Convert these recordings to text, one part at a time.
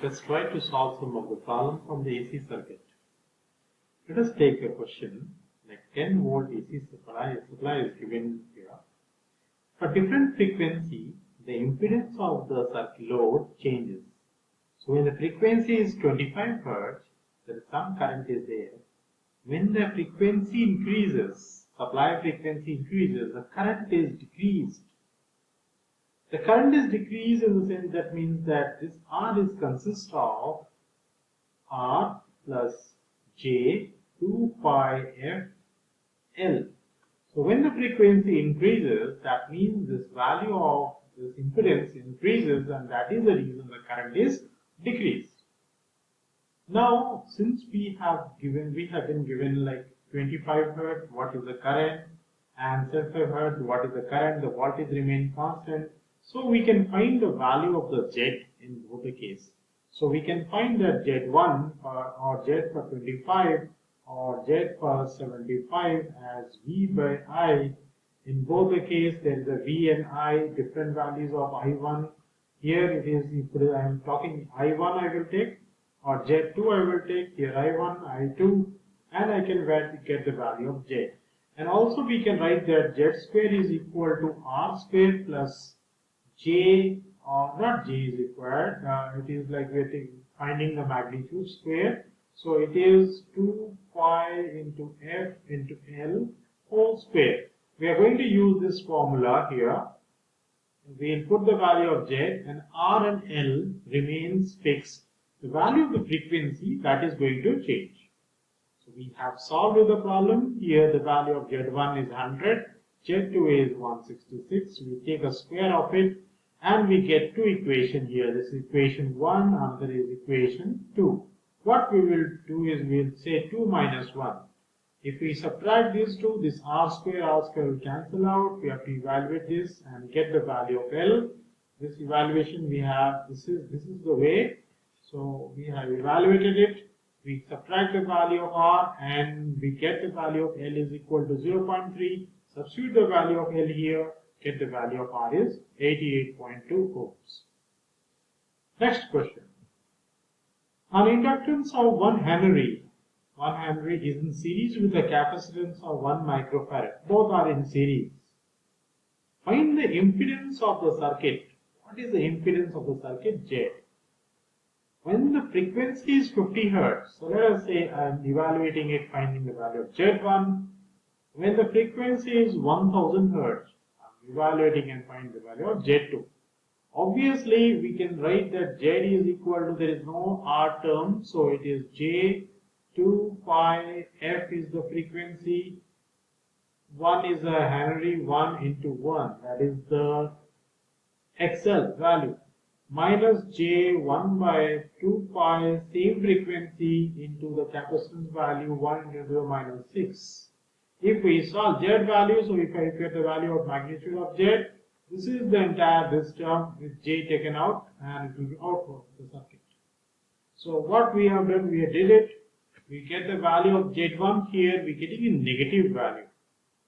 Let's try to solve some of the problem from the AC circuit. Let us take a question like 10 volt AC supply is given here. For different frequency, the impedance of the circuit load changes. So when the frequency is 25 Hz, there is some current is there. When the frequency increases, supply frequency increases, the current is decreased. The current is decreased in the sense that means that this R is consists of R plus J 2 pi F L. So when the frequency increases, that means this value of this impedance increases, and that is the reason the current is decreased. Now, since we have been given like 25 Hz, what is the current, and 75 Hz, what is the current, the voltage remain constant. So we can find the value of the Z in both the cases. So we can find that Z1 or Z for 25 or Z for 75 as V by I. In both the case, there is a V and I, different values of I1. Here it is, if I am talking I1 I will take, or Z2 I will take, here I1, I2, and I can get the value of Z. And also we can write that Z square is equal to R square plus J, or not J is required, it is like we are finding the magnitude square. So it is 2 pi into F into L whole square. We are going to use this formula here. We will put the value of Z, and R and L remains fixed. The value of the frequency, that is going to change. So we have solved the problem. Here the value of Z1 is 100, Z2 is 166. We take a square of it, and we get two equations here. This is equation 1, another is equation 2. What we will do is we will say 2 minus 1. If we subtract these two, this R square will cancel out. We have to evaluate this and get the value of L. This evaluation we have, this is the way. So we have evaluated it. We subtract the value of R and we get the value of L is equal to 0.3. Substitute the value of L here. Get the value of R is 88.2 ohms. Next question. An inductance of 1 Henry. 1 Henry is in series with the capacitance of 1 microfarad. Both are in series. Find the impedance of the circuit. What is the impedance of the circuit? Z. When the frequency is 50 Hz, so let us say I am evaluating it, finding the value of Z1. When the frequency is 1000 Hz, I am evaluating and find the value of Z2. Obviously, we can write that Z is equal to, there is no R term, so it is J 2 pi F is the frequency, 1 is a Henry, 1 into 1, that is the XL value, minus J 1 by 2 pi, same frequency, into the capacitance value 1 into the minus 6. If we solve Z value, so if I get the value of magnitude of Z, this is the entire, this term with J taken out, and it will be out of the circuit. So what we have done, we did it. We get the value of Z1 here, we are getting a negative value,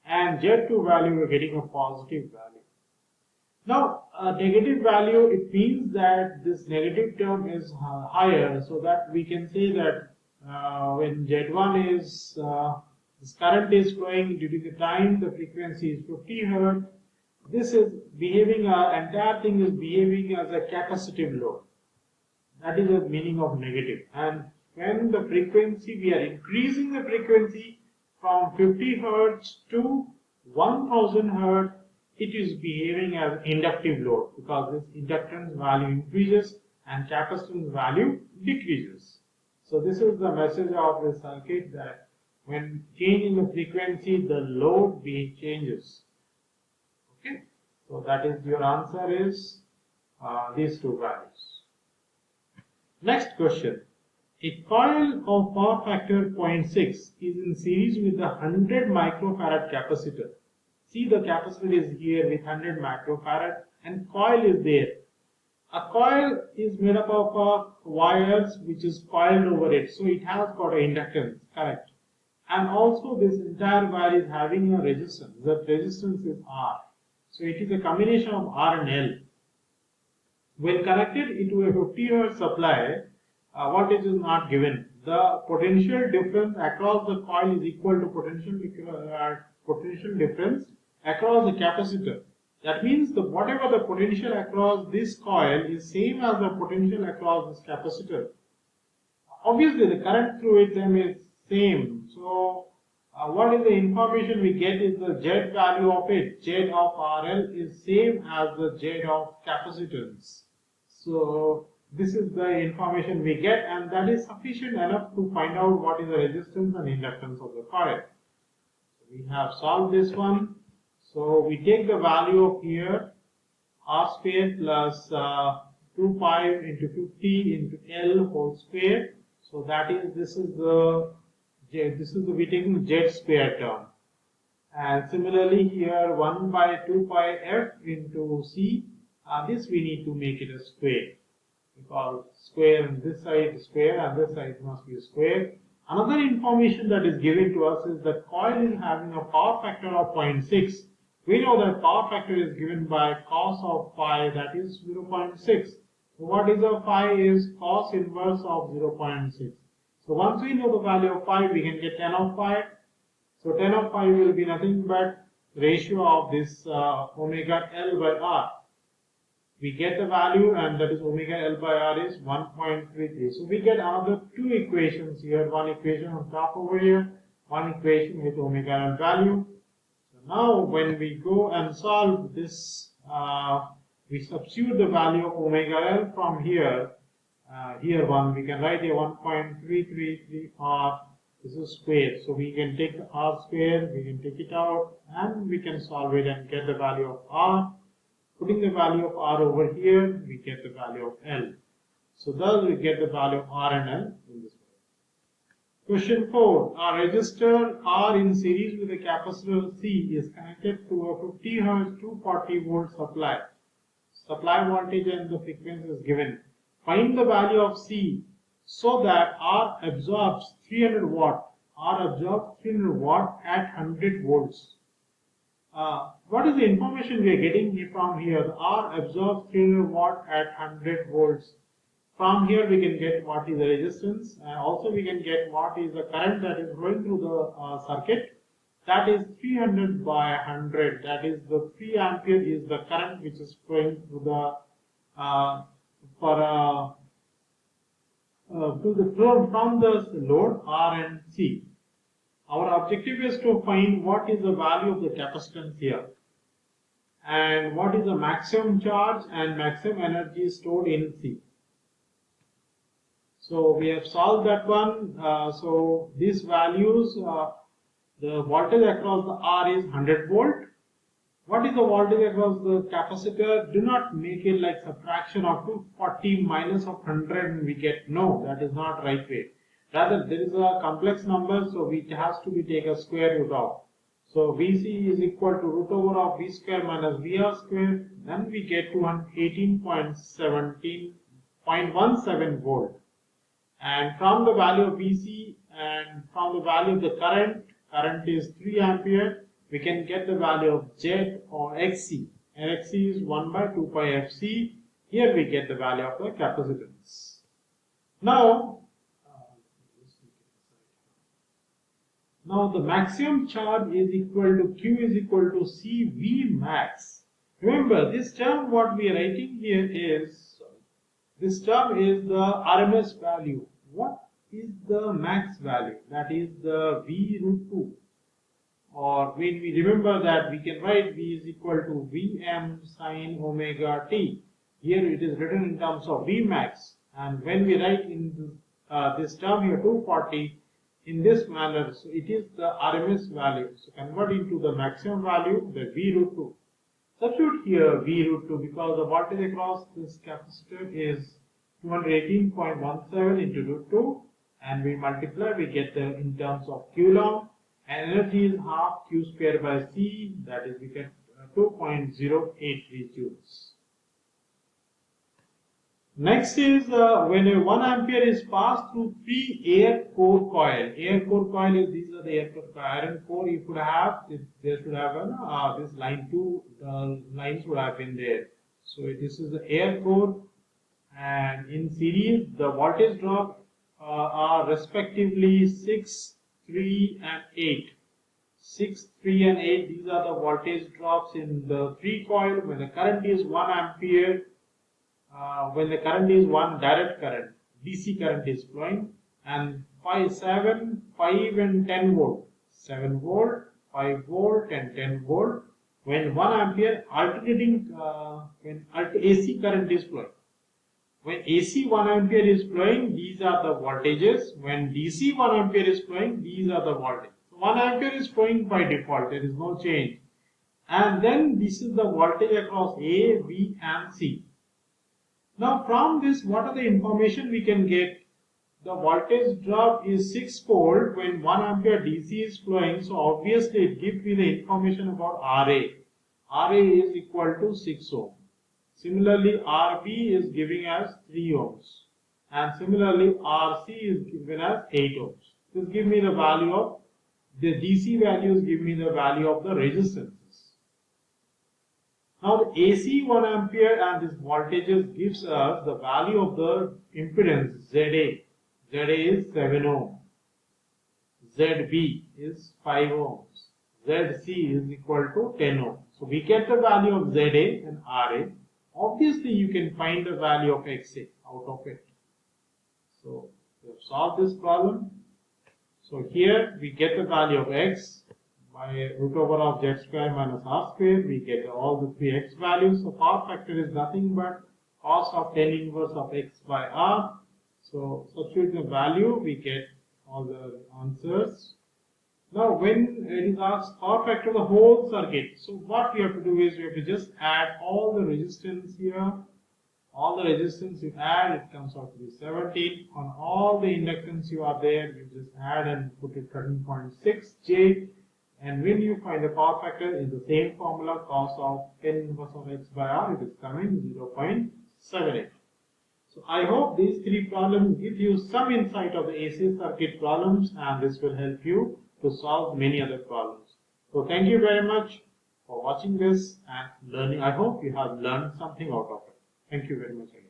and Z2 value we are getting a positive value. Now, a negative value, it means that this negative term is higher, so that we can say that when Z1 is, this current is flowing during the time, the frequency is 50 Hz. This is behaving, entire thing is behaving as a capacitive load. That is the meaning of negative. And when the frequency, we are increasing the frequency from 50 Hz to 1000 Hz, it is behaving as inductive load because this inductance value increases and capacitance value decreases. So this is the message of the circuit, that when changing the frequency, the load changes. Okay, so that is your answer is these two values. Next question. A coil of power factor 0.6 is in series with the 100 microfarad capacitor. See, the capacitor is here with 100 microfarad and coil is there. A coil is made up of wires which is coiled over it, so it has got an inductance, correct? And also this entire wire is having a resistance. That resistance is R. So it is a combination of R and L. When connected into a 50 Hz supply, voltage is not given. The potential difference across the coil is equal to potential difference across the capacitor. That means whatever the potential across this coil is same as the potential across this capacitor. Obviously, the current through them is same. So, what is the information we get is the Z value of it. Z of RL is same as the Z of capacitance. So, this is the information we get, and that is sufficient enough to find out what is the resistance and inductance of the coil. We have solved this one. So, we take the value of here R square plus 2 pi into 50 into L whole square. So that is, we taking Z square term. And similarly here 1 by 2 pi F into C, this we need to make it a square. Because square on this side is square and this side must be a square. Another information that is given to us is that coil is having a power factor of 0.6. We know that power factor is given by cos of phi, that is 0.6. So what is a phi is cos inverse of 0.6. So once we know the value of phi, we can get tan of phi. So tan of phi will be nothing but ratio of this omega L by R. We get the value, and that is omega L by R is 1.33. So we get another two equations here. One equation on top over here, one equation with omega L value. So now when we go and solve this, we substitute the value of omega L from here. Here we can write a 1.333 R. This is square. So we can take the R square, we can take it out, and we can solve it and get the value of R. Putting the value of R over here, we get the value of L. So thus we get the value of R and L in this way. Question 4. A resistor R in series with a capacitor C is connected to a 50 Hz 240 volt supply. Supply voltage and the frequency is given. Find the value of C so that R absorbs 300 watt. R absorbs 300 watt at 100 volts. What is the information we are getting from here? The R absorbs 300 watt at 100 volts. From here we can get what is the resistance, and also we can get what is the current that is flowing through the circuit. That is 300 by 100. That is the 3 ampere is the current which is flowing through the from the load R and C. Our objective is to find what is the value of the capacitance here and what is the maximum charge and maximum energy stored in C. So we have solved that one. So these values, the voltage across the R is 100 volt. What is the voltage across the capacitor? Do not make it like subtraction of 240 minus of 100 and we get no, that is not right way. Rather, there is a complex number, so it has to be taken square root of. So VC is equal to root over of V square minus VR square. Then we get 218.17 volt. And from the value of VC and from the value of the current is 3 ampere, we can get the value of Z or XC. And XC is 1 by 2 pi FC. Here we get the value of the capacitance. Now the maximum charge is equal to Q is equal to CV max. Remember, this term what we are writing here is, this term is the RMS value. What is the max value? That is the V root 2. Or when we remember that, we can write V is equal to Vm sine omega t. Here it is written in terms of V max. And when we write in this term here 240, in this manner, so it is the RMS value. So convert into the maximum value, the V root 2. Substitute here V root 2 because the voltage across this capacitor is 218.17 into root 2, and we multiply, we get the in terms of Coulomb, and energy is half Q square by C, that is we get 2.083 joules. Next is when a 1 ampere is passed through 3 air core coil. Air core coil is, these are the air core iron core. You could have, there should have this line 2 lines would have been there. So this is the air core and in series the voltage drop are respectively 6, 3 and 8. 6, 3 and 8, these are the voltage drops in the 3 coil when the current is 1 ampere, when the current is 1 direct current, DC current is flowing, and 5, 7, 5 and 10 volt, 7 volt, 5 volt and 10 volt when 1 ampere alternating when AC current is flowing. When AC 1 ampere is flowing, these are the voltages. When DC 1 ampere is flowing, these are the voltages. So 1 ampere is flowing by default, there is no change. And then this is the voltage across A, B and C. Now from this, what are the information we can get? The voltage drop is 6 volt when 1 ampere DC is flowing. So obviously it gives me the information about RA. RA is equal to 6 ohm. Similarly, RB is giving us 3 ohms. And similarly, RC is given as 8 ohms. This gives me the value of, the DC values give me the value of the resistances. Now the AC 1 ampere and this voltages gives us the value of the impedance ZA. ZA is 7 ohm. ZB is 5 ohms. ZC is equal to 10 ohm. So we get the value of ZA and RA. Obviously, you can find the value of XA out of it. So, we have solved this problem. So, here we get the value of X by root over of Z square minus R square. We get all the 3 X values. So, power factor is nothing but cos of 10 inverse of X by R. So, substitute the value, we get all the answers. Now, when it is asked power factor of the whole circuit, so what we have to do is we have to just add all the resistance here. All the resistance you add, it comes out to be 17. On all the inductance you are there, you just add and put it 13.6 J. And when you find the power factor in the same formula, cos of 10 inverse of X by R, it is coming 0.78. So I hope these 3 problems give you some insight of the AC circuit problems, and this will help you to solve many other problems. So thank you very much for watching this and learning. I hope you have learned something out of it. Thank you very much again.